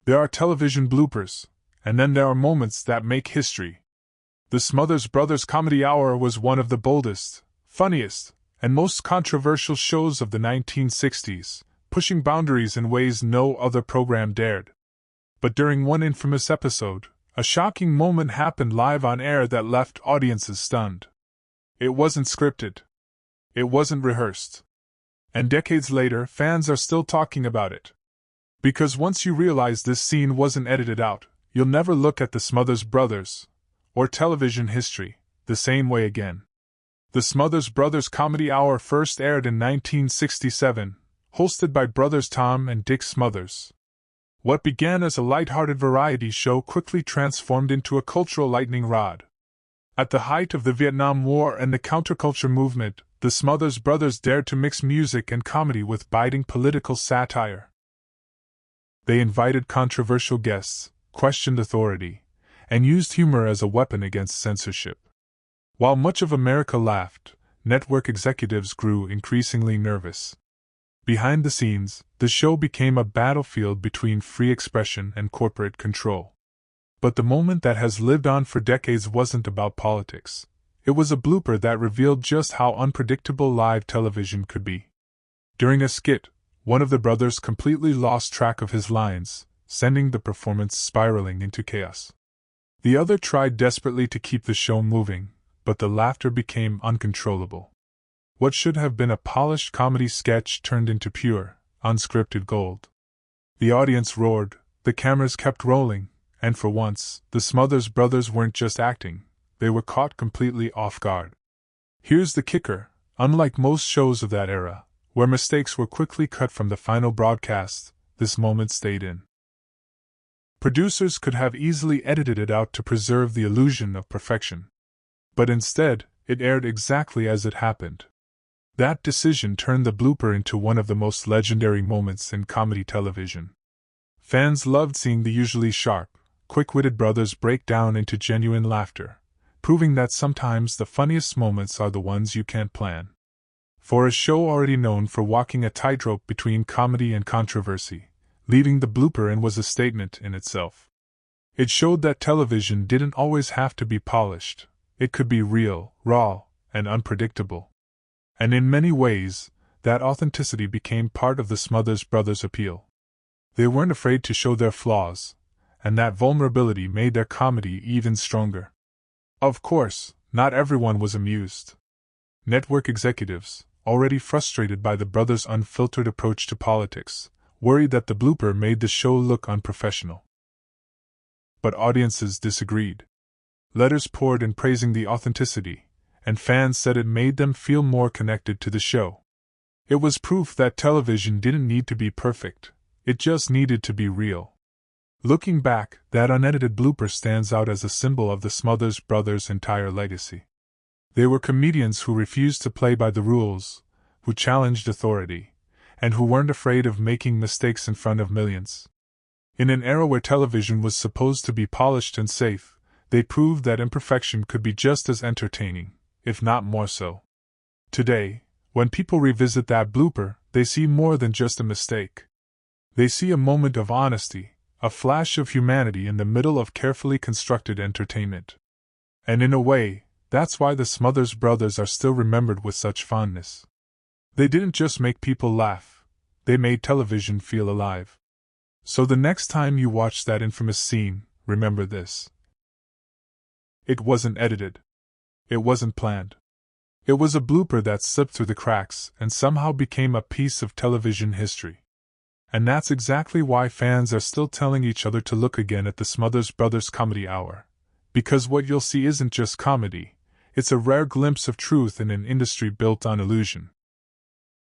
There are television bloopers, and then there are moments that make history. The Smothers Brothers Comedy Hour was one of the boldest, funniest, and most controversial shows of the 1960s, pushing boundaries in ways no other program dared. But during one infamous episode, a shocking moment happened live on air that left audiences stunned. It wasn't scripted. It wasn't rehearsed. And decades later, fans are still talking about it. Because once you realize this scene wasn't edited out, you'll never look at the Smothers Brothers, or television history, the same way again. The Smothers Brothers Comedy Hour first aired in 1967, hosted by brothers Tom and Dick Smothers. What began as a light-hearted variety show quickly transformed into a cultural lightning rod. At the height of the Vietnam War and the counterculture movement, the Smothers Brothers dared to mix music and comedy with biting political satire. They invited controversial guests, questioned authority, and used humor as a weapon against censorship. While much of America laughed, network executives grew increasingly nervous. Behind the scenes, the show became a battlefield between free expression and corporate control. But the moment that has lived on for decades wasn't about politics. It was a blooper that revealed just how unpredictable live television could be. During a skit, one of the brothers completely lost track of his lines, sending the performance spiraling into chaos. The other tried desperately to keep the show moving, but the laughter became uncontrollable. What should have been a polished comedy sketch turned into pure, unscripted gold. The audience roared, the cameras kept rolling, and for once, the Smothers Brothers weren't just acting, they were caught completely off guard. Here's the kicker: unlike most shows of that era, where mistakes were quickly cut from the final broadcast, this moment stayed in. Producers could have easily edited it out to preserve the illusion of perfection. But instead, it aired exactly as it happened. That decision turned the blooper into one of the most legendary moments in comedy television. Fans loved seeing the usually sharp, quick-witted brothers break down into genuine laughter, proving that sometimes the funniest moments are the ones you can't plan. For a show already known for walking a tightrope between comedy and controversy, leaving the blooper in was a statement in itself. It showed that television didn't always have to be polished. It could be real, raw, and unpredictable. And in many ways, that authenticity became part of the Smothers Brothers' appeal. They weren't afraid to show their flaws, and that vulnerability made their comedy even stronger. Of course, not everyone was amused. Network executives, already frustrated by the brothers' unfiltered approach to politics, worried that the blooper made the show look unprofessional. But audiences disagreed. Letters poured in praising the authenticity, and fans said it made them feel more connected to the show. It was proof that television didn't need to be perfect, it just needed to be real. Looking back, that unedited blooper stands out as a symbol of the Smothers Brothers' entire legacy. They were comedians who refused to play by the rules, who challenged authority, and who weren't afraid of making mistakes in front of millions. In an era where television was supposed to be polished and safe, they proved that imperfection could be just as entertaining, if not more so. Today, when people revisit that blooper, they see more than just a mistake. They see a moment of honesty, a flash of humanity in the middle of carefully constructed entertainment. And in a way, that's why the Smothers Brothers are still remembered with such fondness. They didn't just make people laugh, they made television feel alive. So the next time you watch that infamous scene, remember this. It wasn't edited. It wasn't planned. It was a blooper that slipped through the cracks and somehow became a piece of television history. And that's exactly why fans are still telling each other to look again at the Smothers Brothers Comedy Hour. Because what you'll see isn't just comedy, it's a rare glimpse of truth in an industry built on illusion.